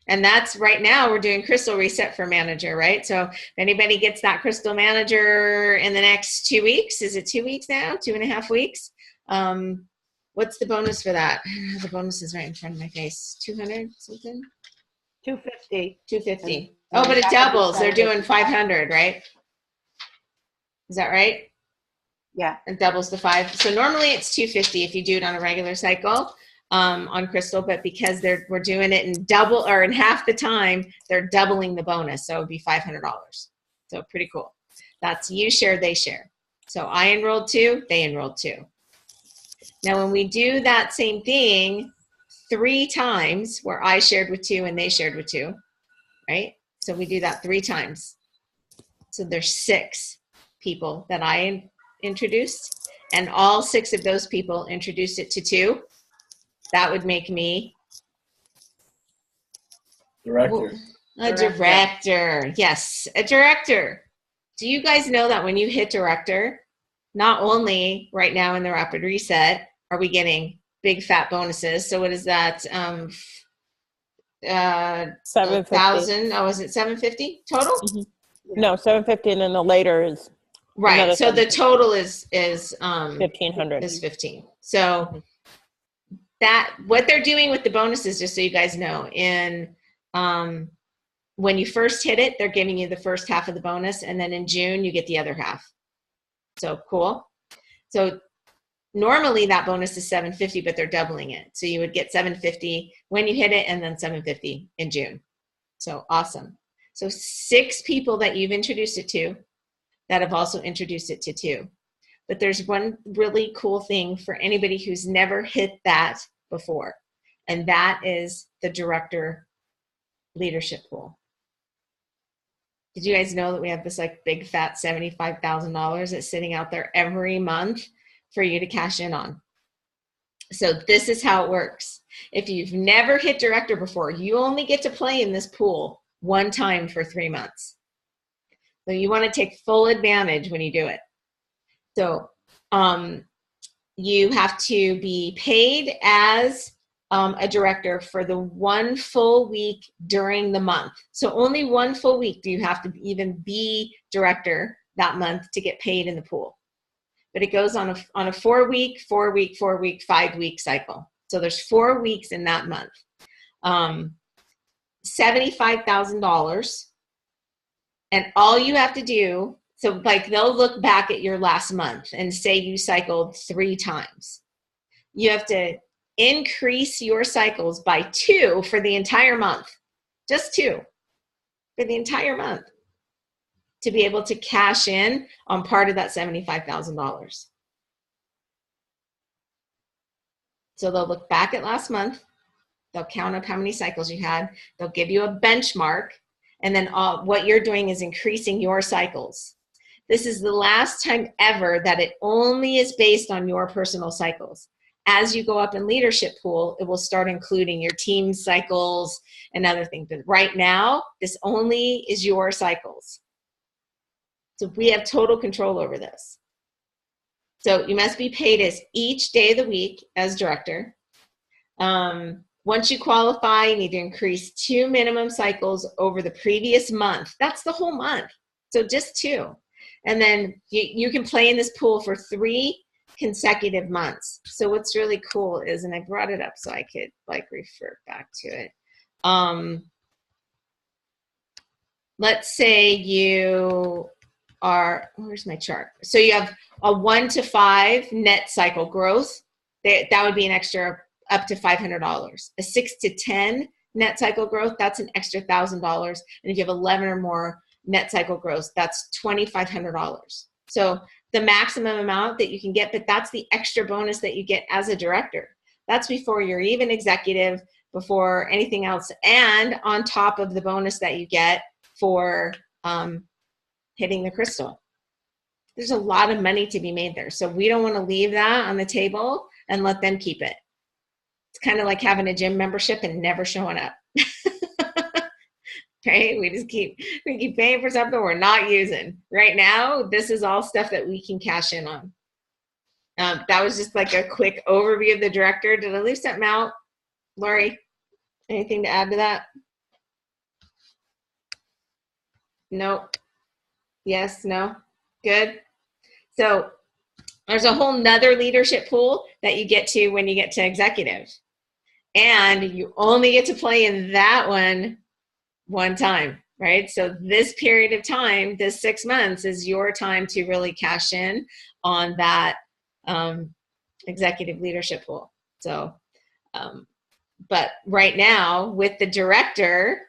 A: And that's right now we're doing Crystal Reset for Manager, right? So if anybody gets that Crystal Manager in the next 2 weeks, is it 2 weeks now? 2.5 weeks? What's the bonus for that? The bonus is right in front of my face. 200 something?
B: 250.
A: Oh, but it doubles. They're doing 500, right? Is that right?
B: Yeah.
A: It doubles to 5. So normally it's 250 if you do it on a regular cycle on Crystal, but because we're doing it in double or in half the time, they're doubling the bonus. So it would be $500. So pretty cool. That's you share, they share. So I enrolled 2, they enrolled 2. Now, when we do that same thing 3 times, where I shared with 2 and they shared with 2, right? So we do that 3 times. So there's 6 people that I introduced, and all 6 of those people introduced it to 2. That would make me
D: Director.
A: A director. Yes, a director. Do you guys know that when you hit director, not only right now in the Rapid Reset are we getting big fat bonuses? So what is that?
J: 750.
A: Oh, is it 750 total?
J: Mm-hmm. No, 750, and then the later is
A: right. So the total is
J: 1,500.
A: Is 15. So that what they're doing with the bonuses, just so you guys know, in when you first hit it, they're giving you the first half of the bonus, and then in June you get the other half. So cool. So normally that bonus is 750, but they're doubling it. So you would get 750 when you hit it, and then 750 in June. So awesome. So 6 people that you've introduced it to that have also introduced it to 2. But there's one really cool thing for anybody who's never hit that before, and that is the director leadership pool. Did you guys know that we have this like big fat $75,000 that's sitting out there every month for you to cash in on? So this is how it works. If you've never hit director before, you only get to play in this pool 1 time for 3 months. So you want to take full advantage when you do it. So you have to be paid as a director for the 1 full week during the month. So only 1 full week do you have to even be director that month to get paid in the pool. But it goes on a 4-week, 4-week, 4-week, 5-week cycle. So there's 4 weeks in that month. $75,000. And all you have to do, so like they'll look back at your last month and say you cycled 3 times. You have to increase your cycles by 2 for the entire month. Just 2 for the entire month to be able to cash in on part of that $75,000. So they'll look back at last month. They'll count up how many cycles you had. They'll give you a benchmark. And then what you're doing is increasing your cycles. This is the last time ever that it only is based on your personal cycles. As you go up in leadership pool, it will start including your team cycles and other things. But right now, this only is your cycles. So we have total control over this. So you must be paid as each day of the week as director. Once you qualify, you need to increase 2 minimum cycles over the previous month. That's the whole month. So just 2. And then you can play in this pool for 3 consecutive months. So what's really cool is, and I brought it up so I could like refer back to it. Let's say you are, where's my chart? So you have a 1 to 5 net cycle growth. That would be an extra up to $500. A 6 to 10 net cycle growth, that's an extra $1,000. And if you have 11 or more net cycle growth, that's $2,500. So the maximum amount that you can get, but that's the extra bonus that you get as a director. That's before you're even executive, before anything else, and on top of the bonus that you get for hitting the crystal. There's a lot of money to be made there. So we don't want to leave that on the table and let them keep it. It's kind of like having a gym membership and never showing up. Right? We keep paying for something we're not using. Right now, this is all stuff that we can cash in on. That was just like a quick overview of the director. Did I leave something out? Lori, anything to add to that? Nope. Yes, no? Good. So there's a whole nother leadership pool that you get to when you get to executive. And you only get to play in that one time, right? So this period of time, this 6 months, is your time to really cash in on that executive leadership pool. So, but right now with the director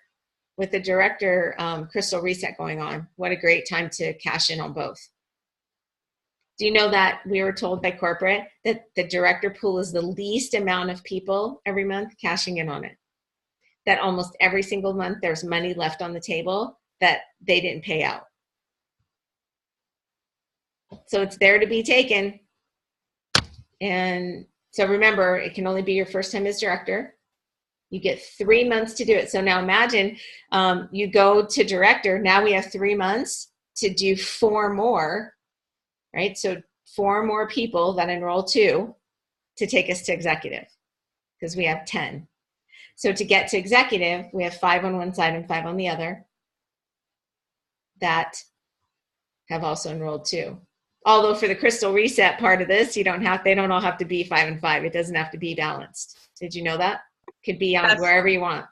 A: crystal reset going on, what a great time to cash in on both. Do you know that we were told by corporate that the director pool is the least amount of people every month cashing in on it? That almost every single month there's money left on the table that they didn't pay out. So it's there to be taken. And so remember, it can only be your first time as director. You get 3 months to do it. So now imagine you go to director. Now we have 3 months to do 4 more, right? So 4 more people that enroll too to take us to executive, because we have 10. So to get to executive, we have 5 on one side and 5 on the other that have also enrolled too. Although for the crystal reset part of this, they don't all have to be 5 and 5. It doesn't have to be balanced. Did you know that? Could be on wherever you want.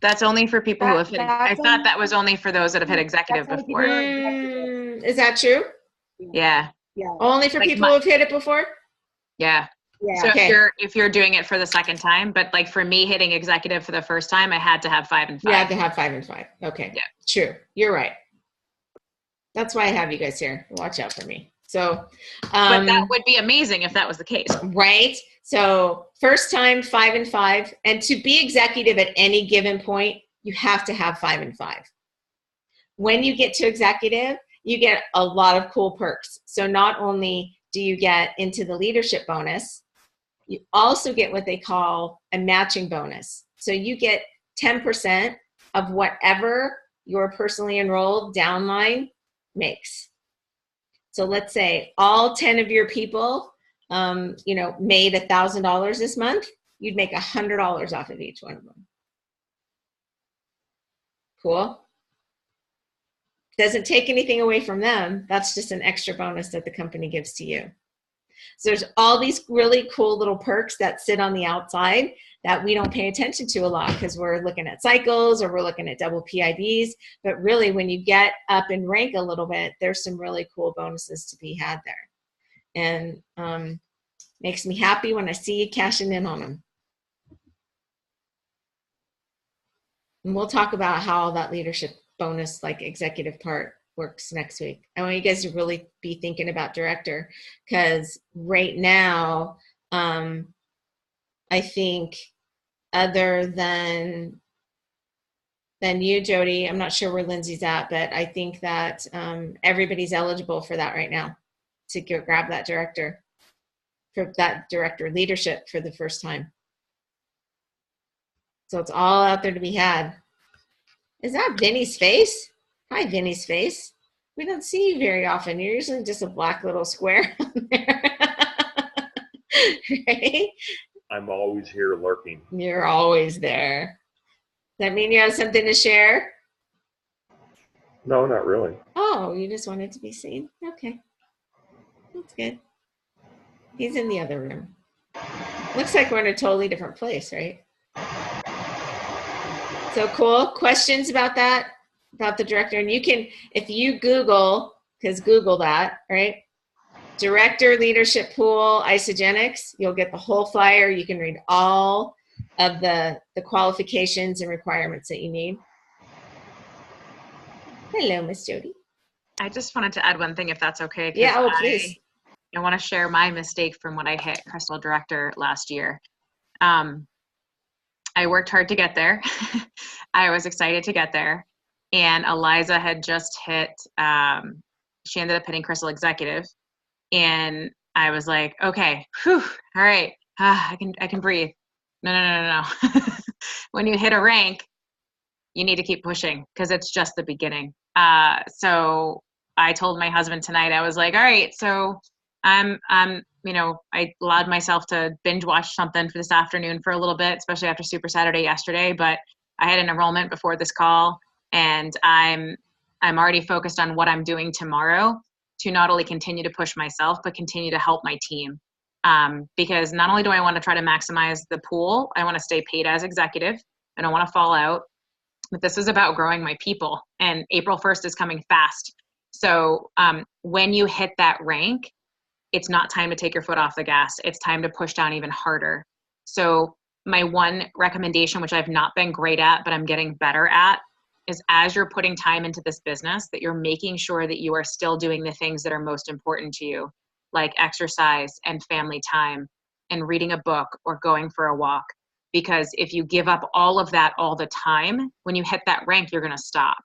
I: That's only for people who have hit. I thought that was only for those that have hit executive before.
A: Is that true?
I: Yeah.
A: Only for people who have hit it before?
I: Yeah.
A: Yeah.
I: So
A: okay.
I: if you're doing it for the second time, but like for me hitting executive for the first time, I had to have 5 and 5.
A: You had to have 5 and 5. Okay.
I: Yeah.
A: True. You're right. That's why I have you guys here. Watch out for me. So,
I: but that would be amazing if that was the case.
A: Right. So first time 5 and 5, and to be executive at any given point, you have to have 5 and 5. When you get to executive, you get a lot of cool perks. So not only do you get into the leadership bonus, you also get what they call a matching bonus. So you get 10% of whatever your personally enrolled downline makes. So let's say all 10 of your people, made $1,000 this month, you'd make $100 off of each one of them. Cool. Doesn't take anything away from them. That's just an extra bonus that the company gives to you. So there's all these really cool little perks that sit on the outside that we don't pay attention to a lot because we're looking at cycles or we're looking at double PIDs. But really, when you get up in rank a little bit, there's some really cool bonuses to be had there. And makes me happy when I see you cashing in on them. And we'll talk about how that leadership bonus, like executive part, works next week. I want you guys to really be thinking about director, because right now, I think other than then you, Jodi. I'm not sure where Lindsay's at, but I think that everybody's eligible for that right now to grab that director leadership for the first time. So it's all out there to be had. Is that Vinny's face? Hi, Vinny's face. We don't see you very often. You're usually just a black little square on there. Right?
K: I'm always here lurking.
A: You're always there. Does that mean you have something to share?
K: No, not really.
A: Oh, you just wanted to be seen? Okay. That's good. He's in the other room. Looks like we're in a totally different place, right? So cool. Questions about that? About the director? And you can, if you Google, because Google that, right? Director Leadership Pool Isogenics, you'll get the whole flyer. You can read all of the qualifications and requirements that you need. Hello, Miss Jodi.
I: I just wanted to add one thing, if that's okay.
A: Yeah, oh, please.
I: I want to share my mistake from when I hit Crystal Director last year. I worked hard to get there. I was excited to get there. And Eliza had just hit, she ended up hitting Crystal Executive. And I was like, okay, whew, all right, I can breathe. No. When you hit a rank, you need to keep pushing because it's just the beginning. So I told my husband tonight, I was like, all right, so I allowed myself to binge watch something for this afternoon for a little bit, especially after Super Saturday yesterday, but I had an enrollment before this call, and I'm already focused on what I'm doing tomorrow to not only continue to push myself, but continue to help my team. Because not only do I want to try to maximize the pool, I want to stay paid as executive. I don't want to fall out, but this is about growing my people, and April 1st is coming fast. So when you hit that rank, it's not time to take your foot off the gas. It's time to push down even harder. So my one recommendation, which I've not been great at, but I'm getting better at, is as you're putting time into this business, that you're making sure that you are still doing the things that are most important to you, like exercise and family time and reading a book or going for a walk. Because if you give up all of that all the time, when you hit that rank, you're going to stop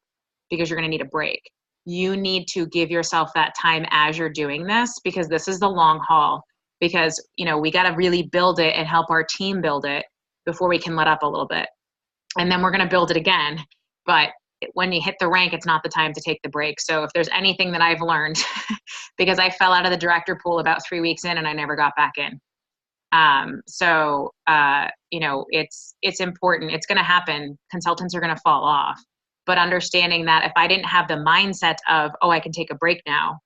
I: because you're going to need a break. You need to give yourself that time as you're doing this, because this is the long haul. Because, we got to really build it and help our team build it before we can let up a little bit. And then we're going to build it again. But when you hit the rank, it's not the time to take the break. So if there's anything that I've learned, because I fell out of the director pool about 3 weeks in and I never got back in. It's important. It's going to happen. Consultants are going to fall off. But understanding that if I didn't have the mindset of, I can take a break now,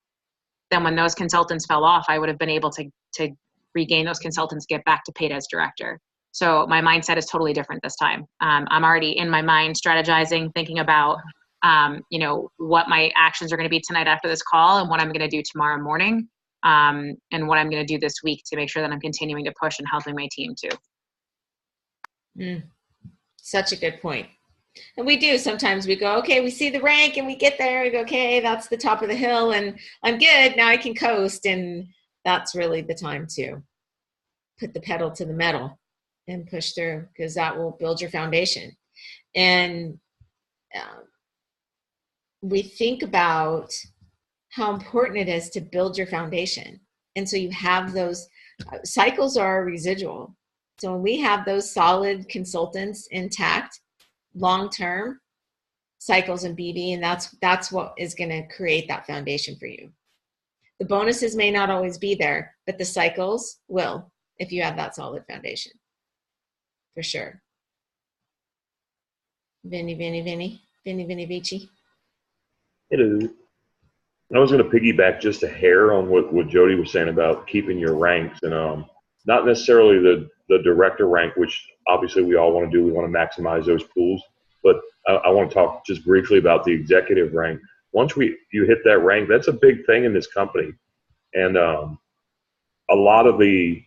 I: then when those consultants fell off, I would have been able to regain those consultants, get back to paid as director. So my mindset is totally different this time. I'm already in my mind strategizing, thinking about, what my actions are going to be tonight after this call and what I'm going to do tomorrow morning, and what I'm going to do this week to make sure that I'm continuing to push and helping my team too.
A: Such a good point. And we do. Sometimes we go, okay, we see the rank and we get there. We go, okay, that's the top of the hill and I'm good. Now I can coast. And that's really the time to put the pedal to the metal and push through, because that will build your foundation. And we think about how important it is to build your foundation. And so you have those cycles are residual. So when we have those solid consultants intact, long-term cycles in BD, and that's what is going to create that foundation for you. The bonuses may not always be there, but the cycles will if you have that solid foundation, for sure. Vinny Vici.
K: Hello. I was going to piggyback just a hair on what Jodi was saying about keeping your ranks, and not necessarily the director rank, which obviously we all want to do. We want to maximize those pools. But I want to talk just briefly about the executive rank. Once you hit that rank, that's a big thing in this company. And a lot of the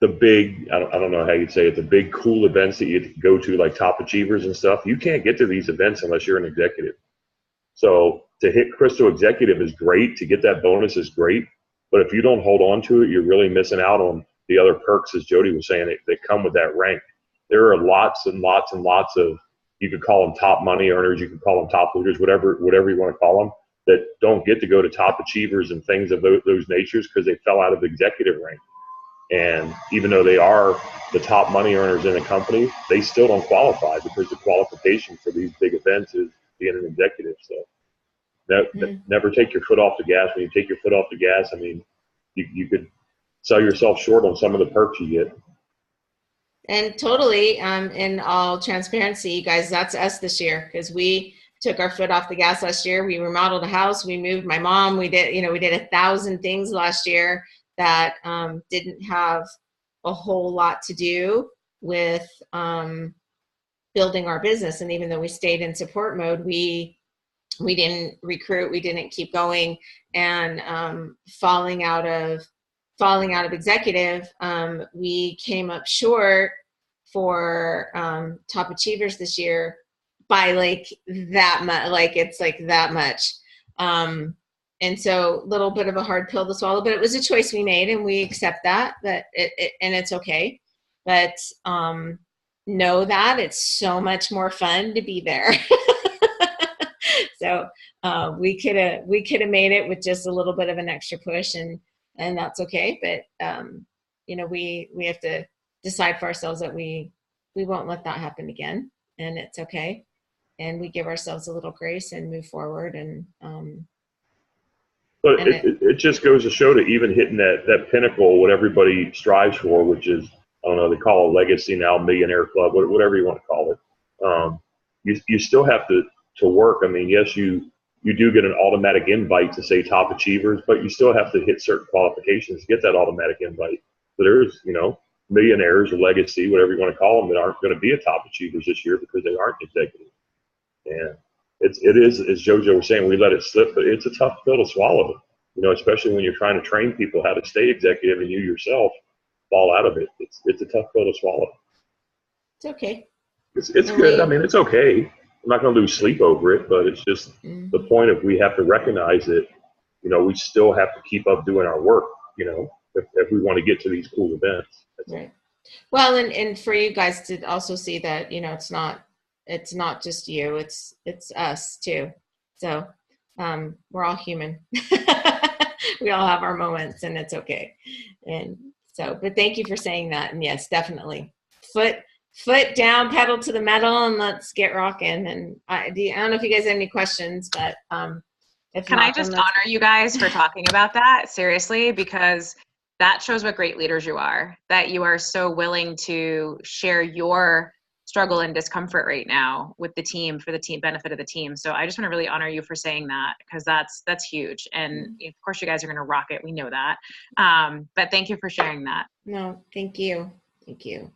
K: big, I don't know how you'd say it, the big cool events that you go to, like Top Achievers and stuff, you can't get to these events unless you're an executive. So to hit Crystal Executive is great. To get that bonus is great. But if you don't hold on to it, you're really missing out on the other perks, as Jodi was saying, that come with that rank. There are lots and lots and lots of you could call them top money earners, you could call them top leaders, whatever you want to call them, that don't get to go to top achievers and things of those natures because they fell out of the executive rank. And even though they are the top money earners in a company, they still don't qualify because the qualification for these big events is being an executive. So never take your foot off the gas. When you take your foot off the gas, I mean, you could sell yourself short on some of the perks you get.
A: And totally, in all transparency, you guys, that's us this year, because we took our foot off the gas last year. We remodeled a house, we moved my mom, we did 1,000 things last year that didn't have a whole lot to do with building our business. And even though we stayed in support mode, we didn't recruit, we didn't keep going, and falling out of executive, we came up short for top achievers this year by like that much. Like it's like that much. And so a little bit of a hard pill to swallow, but it was a choice we made, and we accept that and it's okay. But know that it's so much more fun to be there. So we could have made it with just a little bit of an extra push, and that's okay. But we have to decide for ourselves that we won't let that happen again, and it's okay. And we give ourselves a little grace and move forward. And
K: but it just goes to show that even hitting that pinnacle, what everybody strives for, which is, I don't know, they call it legacy now, millionaire club, whatever you want to call it. You still have to work. I mean, yes, you do get an automatic invite to say top achievers, but you still have to hit certain qualifications to get that automatic invite. So there's, millionaires or legacy, whatever you want to call them, that aren't going to be a top achievers this year because they aren't executive. And it is, as JoJo was saying, we let it slip, but it's a tough pill to swallow, especially when you're trying to train people how to stay executive and you yourself fall out of it. It's a tough pill to swallow.
A: It's okay.
K: It's good. I mean, it's okay. I'm not going to lose sleep over it, but it's just the point of we have to recognize that, we still have to keep up doing our work, if we want to get to these cool events.
A: Right. Well, and for you guys to also see that, it's not just you, it's us too. So we're all human. We all have our moments, and it's okay. And so, but thank you for saying that. And yes, definitely foot down, pedal to the metal, and let's get rocking. And I don't know if you guys have any questions, but
I: can I just honor you guys for talking about that seriously, because that shows what great leaders you are, that you are so willing to share your struggle and discomfort right now with the team for the team benefit of the team. So I just want to really honor you for saying that, because that's huge. And of course you guys are going to rock it. We know that. But thank you for sharing that.
A: No, thank you. Thank you.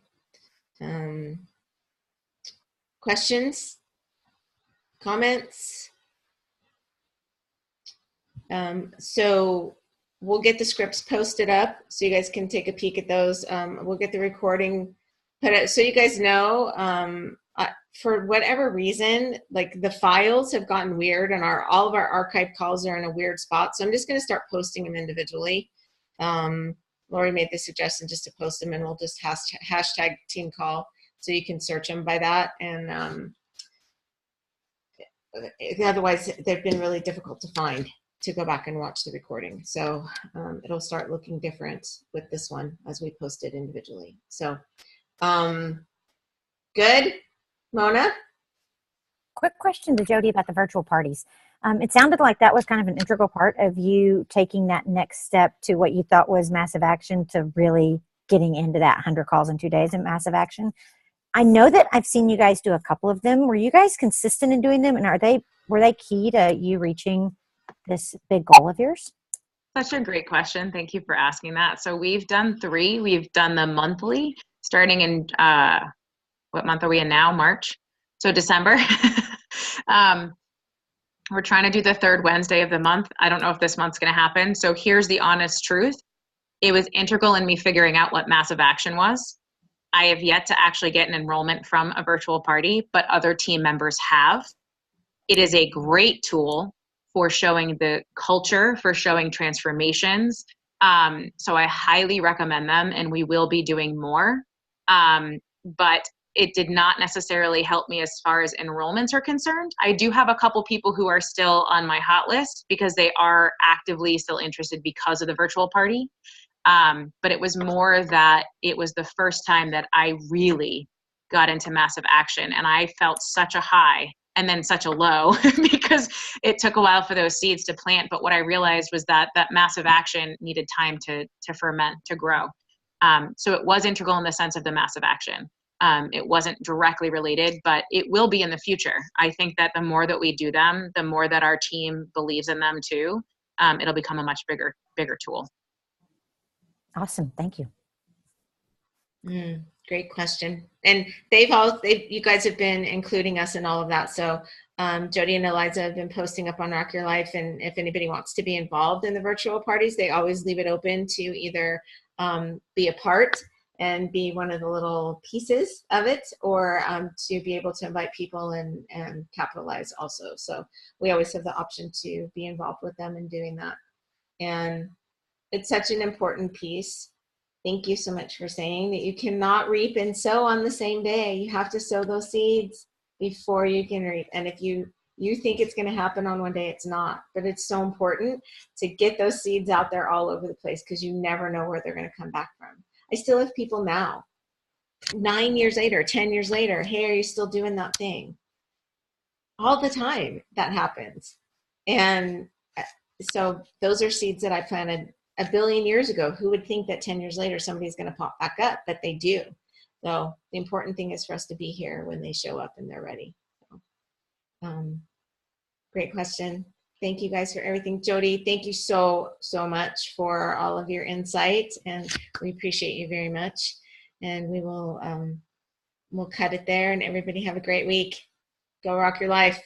A: Questions? Comments? So we'll get the scripts posted up so you guys can take a peek at those. We'll get the recording put out so you guys know. For whatever reason, like the files have gotten weird, and all of our archive calls are in a weird spot. So I'm just going to start posting them individually. Lori made the suggestion just to post them, and we'll just hashtag team call so you can search them by that. And otherwise, they've been really difficult to find to go back and watch the recording. So it'll start looking different with this one as we post it individually. So good. Mona?
F: Quick question to Jodi about the virtual parties. It sounded like that was kind of an integral part of you taking that next step to what you thought was massive action, to really getting into that 100 calls in 2 days in massive action. I know that I've seen you guys do a couple of them. Were you guys consistent in doing them, and were they key to you reaching this big goal of yours?
I: Such a great question. Thank you for asking that. So we've done 3. We've done them monthly, starting in what month are we in now? March. So December. We're trying to do the 3rd Wednesday of the month. I don't know if this month's going to happen. So here's the honest truth. It was integral in me figuring out what massive action was. I have yet to actually get an enrollment from a virtual party, but other team members have. It is a great tool for showing the culture, for showing transformations. So I highly recommend them, and we will be doing more. But it did not necessarily help me as far as enrollments are concerned. I do have a couple people who are still on my hot list because they are actively still interested because of the virtual party. But it was more that it was the first time that I really got into massive action, and I felt such a high and then such a low because it took a while for those seeds to plant. But what I realized was that that massive action needed time to ferment, to grow. So it was integral in the sense of the massive action. It wasn't directly related, but it will be in the future. I think that the more that we do them, the more that our team believes in them too, it'll become a much bigger tool.
F: Awesome. Thank you.
A: Great question. And you guys have been including us in all of that. So Jodi and Eliza have been posting up on Rock Your Life. And if anybody wants to be involved in the virtual parties, they always leave it open to either be a part and be one of the little pieces of it, or to be able to invite people and capitalize also. So we always have the option to be involved with them in doing that. And it's such an important piece. Thank you so much for saying that you cannot reap and sow on the same day. You have to sow those seeds before you can reap. And if you think it's going to happen on one day, it's not. But it's so important to get those seeds out there all over the place, because you never know where they're going to come back from. I still have people now, 9 years later, 10 years later, hey, are you still doing that thing? All the time that happens. And so those are seeds that I planted a billion years ago. Who would think that 10 years later somebody's going to pop back up? But they do. So the important thing is for us to be here when they show up and they're ready. So, great question. Thank you guys for everything. Jodi, thank you so much for all of your insight, and we appreciate you very much. And we will we'll cut it there, and everybody have a great week. Go rock your life.